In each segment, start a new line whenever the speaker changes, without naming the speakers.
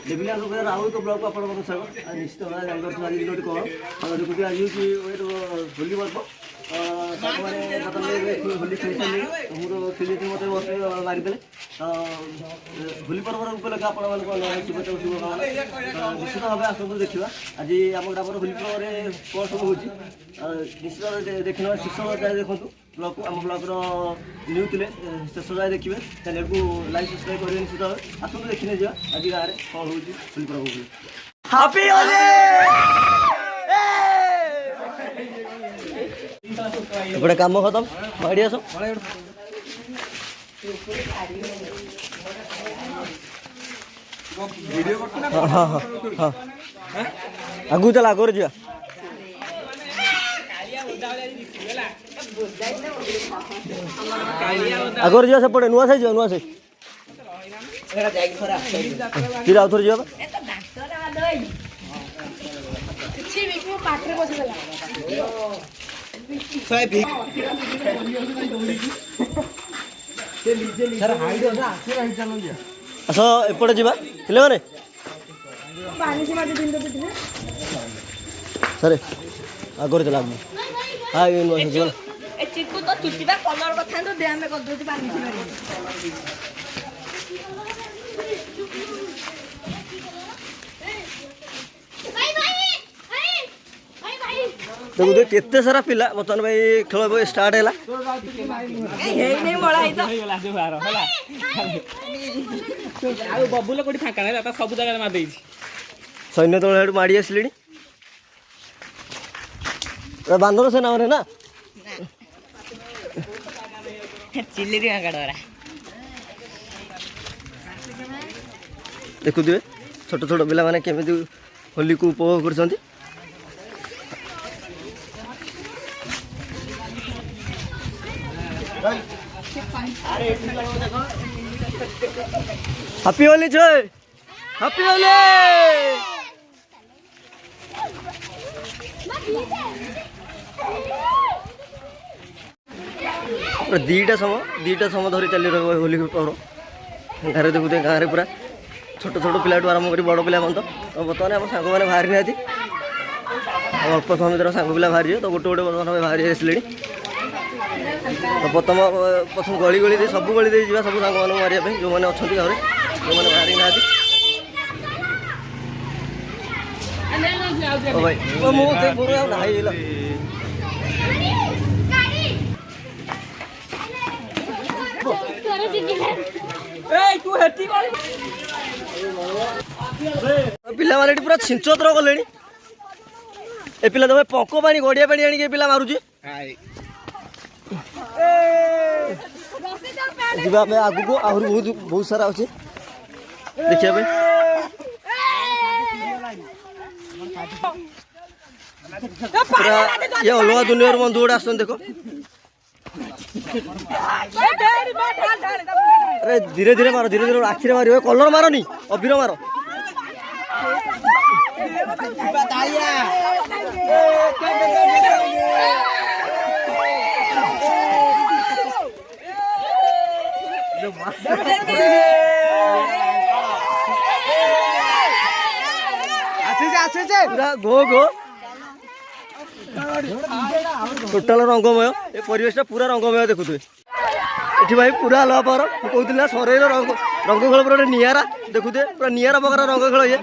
Devil Rahul को block आप निश्चित भाव जानी गोटे कौन देखते आज होली पर्व मैंने होली खेल सारे मुझे खेली मत बस मारिदे होली पर्व उपलक्ष आप शुभेच्छा शुभकामना निश्चित भाव आसतु देखा आज आम ग्राम होली पर्व कौन सब हो निश्चित भाव देखने शेष जाए देखूँ ब्लॉक आम ब्लॉक न्यूज थे शेष जाए देखिए चैनल को लाइक सब्सक्राइब करेंगे निश्चित भाव आसतु देखने जा आज गाँव में कौन होली पर्व हैप्पी होली गोटे काम खत्म माड़ी आस हाँ हाँ हाँ आगू चल आगे जा आगे जा सेपटे नुआ साइज नुआ साइज फिर आउ थे जा आस एपटे जा पिले मैंने सर आगे चला हाँ ये
चिकू तो चुटिबा कलर कथा तो दे हमें कर दो पानी
देखो देख केते सारा पिला बर्तमान भाई खेल स्टार्ट है
बबुल कोठी फांका ना सब जगह मार देई
सैन्य तले माड़ी आसले बांदर सेना मैंने ना
चिल्ली
देखुए छोट छोट पिला माने केमिति होली को उपभोग करछंती हैप्पी होली छे हैप्पी होली दीटा समय धरी चली रही होली पर्व गाँव देखुते गाँव में पूरा छोट छोट पिला आरम्भ कर बड़ पिला तो बर्तमान आम सांग मैंने बाहरी ना अल्प समय द्वारा सांग पिला बाहरी तो गोटे गोटे बर्तमान बाहरी आसले तो प्रथम प्रथम गली गली सब गली दे सब सांग मान मारे जो मैंने अच्छा घर जो मैंने बाहरी ना भाई पिला माने पूरा छिंचतर गले ए पिला दबे पंको पानी गड़िया पानी आनी पिला मारुची जीवा पे आगु को आहुर बहुत बहुत सारा अच्छे देखिए पूरा ये अलवा दुनिया बंधु गोटे आस देखो अरे धीरे धीरे मारो आखिरे मार कलर मारनी अबीर मारो गो गो टोटाल रंगमय ए परिवेश पूरा रंगमय देखुए ये भाई पूरा अलवा पर कहते शरीर रंग रंग खेल पूरा निरा देखुए पूरा निरा प्रकार रंग खेल ये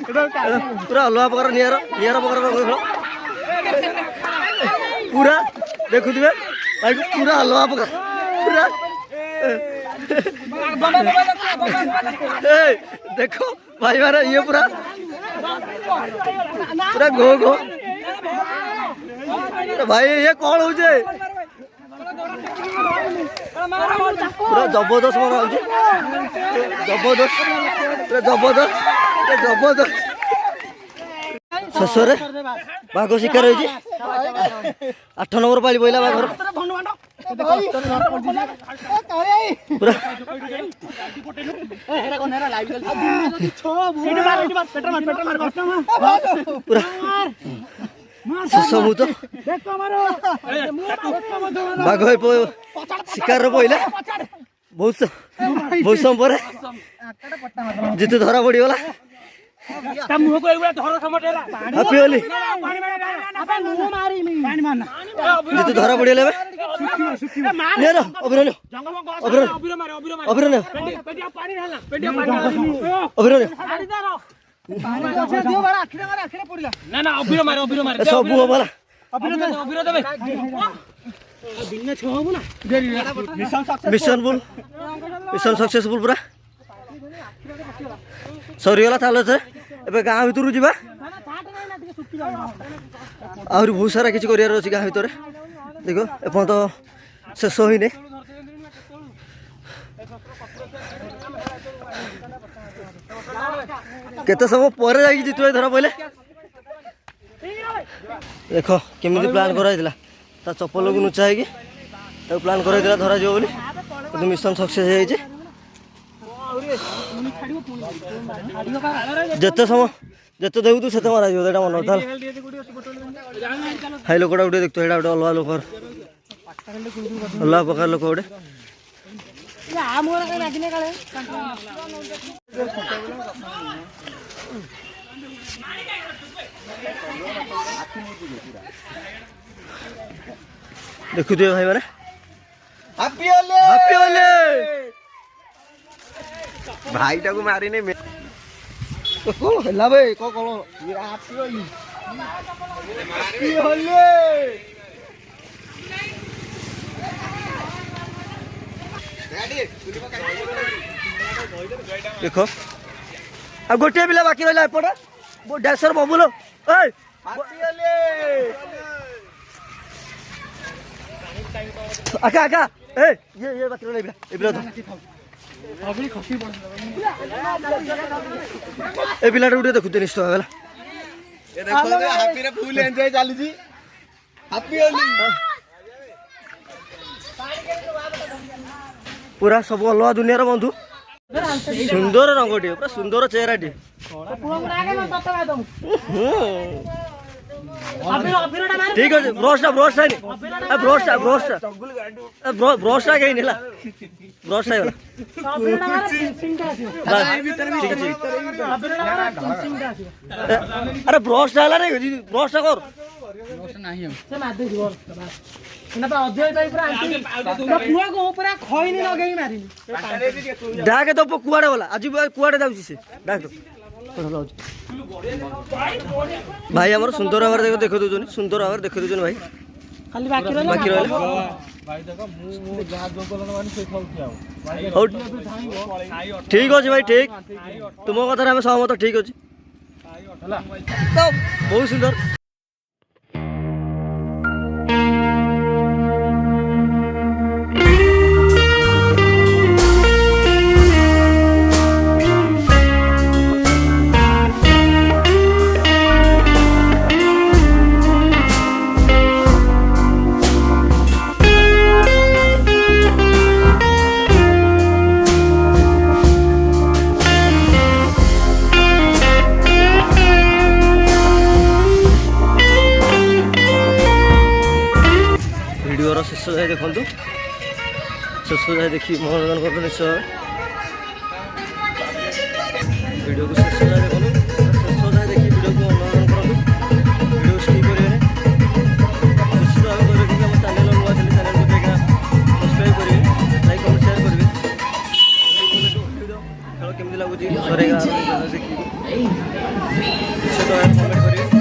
पूरा अलवा प्रकार निरा प्रकार रंग खेल पूरा देखुए भाई पूरा अलवा प्रकार पूरा देखो भाई मारा ये पूरा पूरा गो गो भाई ये कौन हो पूरा जबरदस्त मना हो जबरदस्त पूरा जबरदस्त जबरदस्त शेष बाघ शिकार हो 8 नंबर पाली पहला बाघ पूरा शेष मुहूर्त बाघ शिकार पहला बहुत समय पर जितु धरा पड़गला हापी होली जितु धरा पड़गले मिशन सक्सेसफुल पूरा सरीगला ताल ए गाँ भर जा आहरी बहुत सारा किसी कर गाँ भर देख एपर्त शेष होने केते समय पर जितु धरा पड़े देख केमी प्लान कराइला ता चप्पल को नुचा है प्लान कराइला धरा जाओ बोली मिशन सक्सेस है जिते समय जिते देखु तू से मारा जा मन हाई लोकटा गोटे देखते अलग लोक अलग प्रकार लोक गोटे देखुए भाई मैंने भाई टाक मारी नहीं कौन है भाई कौन देख आ गोटे पिला बाकी रहा एपटे डैसर बबुल आका आका ये बाकी रहा ए पिला गोटे देखुते निश्चय फुल एंजॉय चली पूरा सब अलग दुनिया बंधु सुंदर रंगटी पूरा सुंदर चेहराटी ठीक अच्छे ब्रशटा ब्रशटा ब्रशटा ब्रशटा ब्रशटा कहीं नहीं ब्रशटा अरे ब्रशटा है नहीं ब्रशटा कर डाके तो कुआड़े वाला आज कुआड़े जाऊँ से डाक भाई आम सुंदर भाव देख दौन सुंदर भाव देख दौन भाई बाकी ठीक अच्छे भाई ठीक तुम कथार आम सहमत ठीक अच्छे तो बहुत सुंदर शेष जाए देखु शेष जाए देखिए मनोरंजन कर निश्चय वीडियो को शेष जाए देखो शेष जाए देखिए वीडियो को मनोरंजन करूँ वीडियो स्किप करेंगे निश्चित भाव कर रखिए आम चैनल नुआ चैनल चैनल को देखा सब्सक्राइब करेंगे लाइक कमेंट शेयर करेंगे खेल केमी लगुच सरेगा देखिए निश्चित भाव कमेंट करेंगे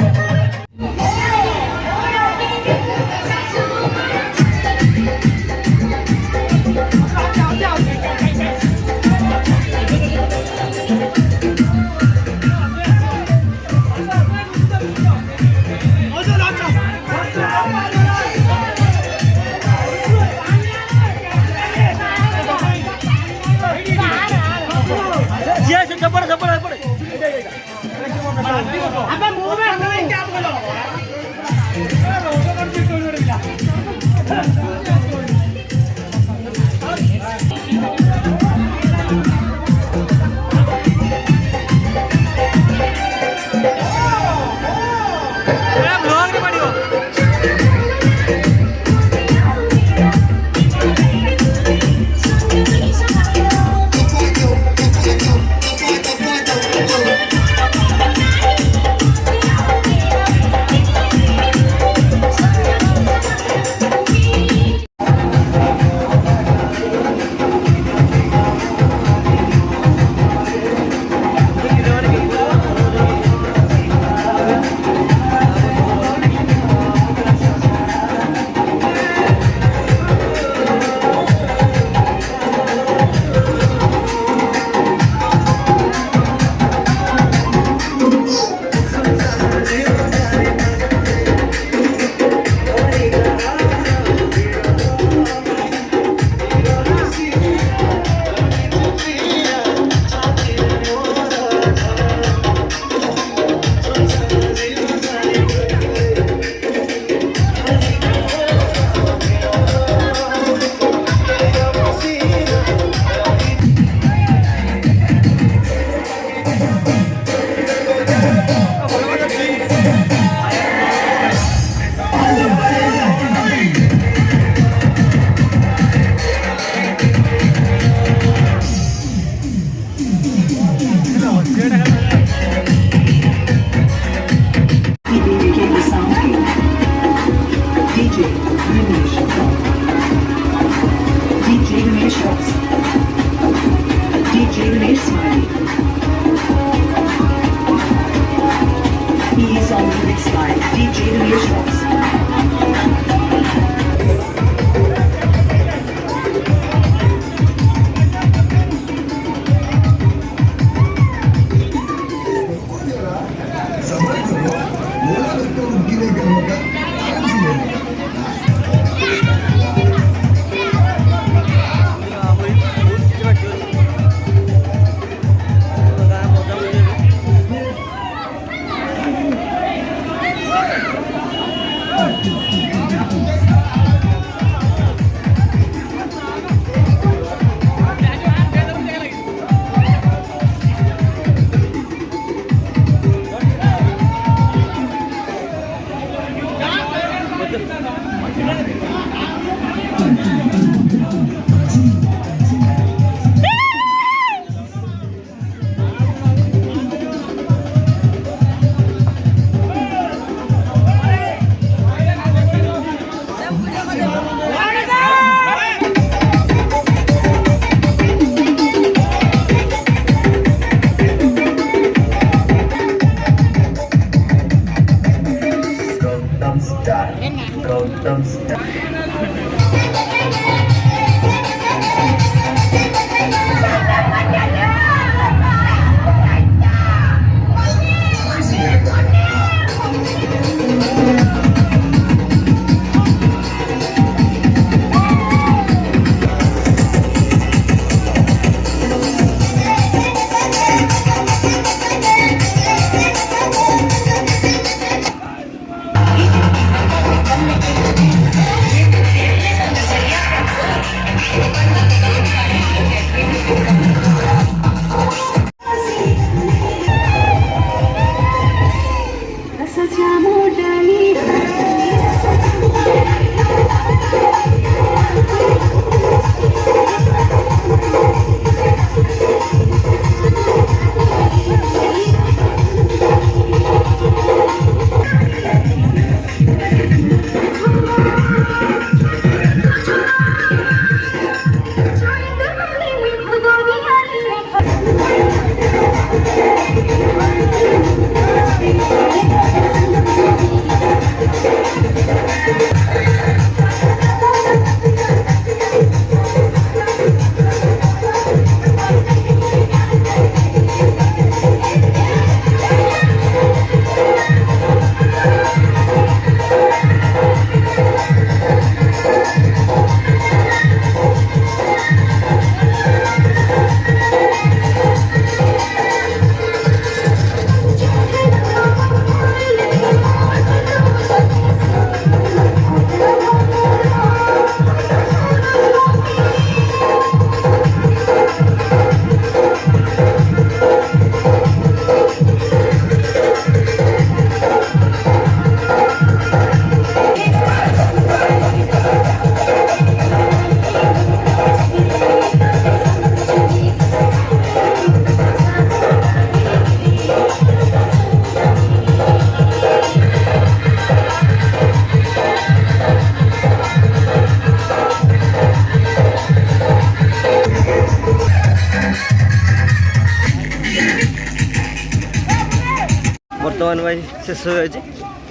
बर्तमान भाई शेष हो जाए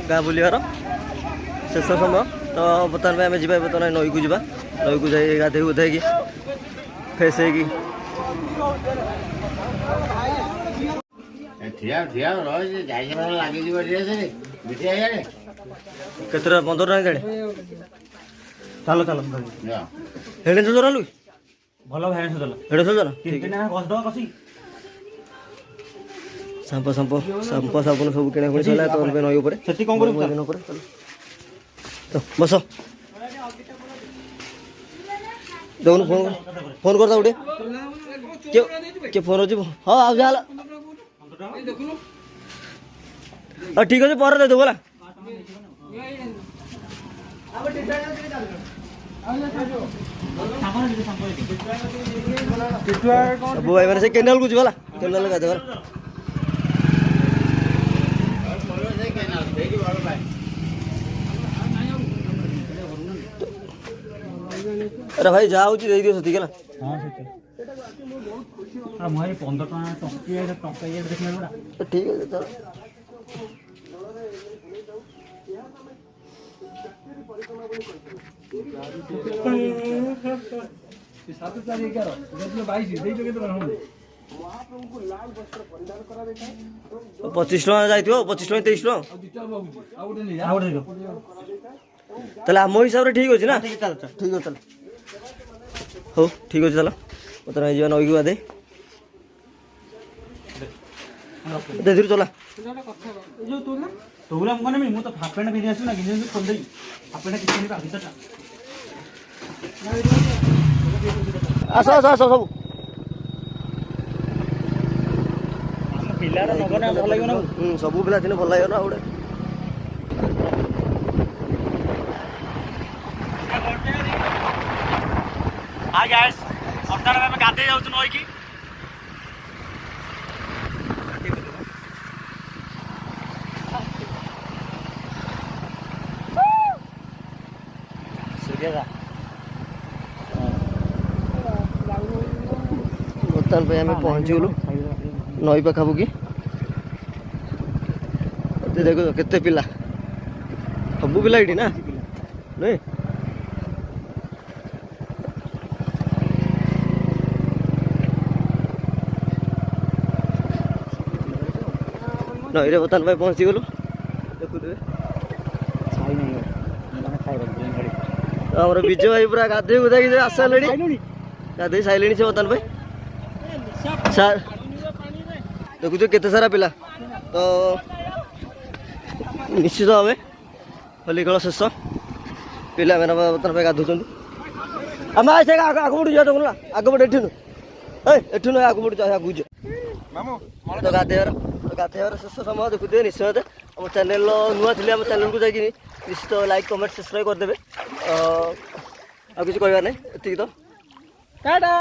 गाँ बुलार शेष समय तो बर्तमान आम जा बर्तमान नई को जा नई को जाए गाधे गुधे फ्रेश हो केतरा 15 टका गाड़ी चलो चलो हेडे तो चलू भल हेडे चल सांप सांप सांप साबुन सब किना किणी चला तो नई ऊपर सेठी कोन करू दिन ऊपर चल तो बस दोन फोन फोन करता उठे के फोन हो हाँ आ जा ठीक अच्छे पर दे दो बोला सब भाई मैंने से केनाल को जीवाला केनाल लगा दे अरे भाई जा दे दियो सती के ना हां आ मोर 15 टका टका ये देखले ठीक है चल पचिश टका जाइए 25 टका 23 टका ताले आम हिसाब से ठीक अच्छे ना ठीक अच्छे हो ठीक अच्छे चल बर्तमान जी नई गुआ दे चला
तोला मन में मु तो हाफ पैंट पिंधि आसु ना कि खोल दे हाफ पैंट किछ नहीं भीतर
आस आस आस सब
पिलार नगना भल लागो ना
सब पिला दिन भल लगे ना गोटे
हाय गाइस अपना में गाधे जाउ नई की
बर्तमान पे आम पहुँचीगलु नई पाखापाखि देख केते पिला सब पिला ये ना नहीं नईरे बर्तमान पे पहुँचीगलु देखुए आमर विजय भाई पूरा गाधे गुधा कि आस सारे गाधे सारे से बर्तमान पे सार देखु केते सारा पिला तो निश्चित भाव होली खेल शेष पिला मैंने बर्तमान पे गाधुं आम आगे पटू जा ना आग पटे एठू ना आग पटू आगू तो गाधेवर शेष समय देखुए निश्चय आम चैनल नुआ थी आम चैनल को जाकि निश्चित लाइक कमेंट सब्सक्राइब करदे आ किसी कहबार ना ये तो।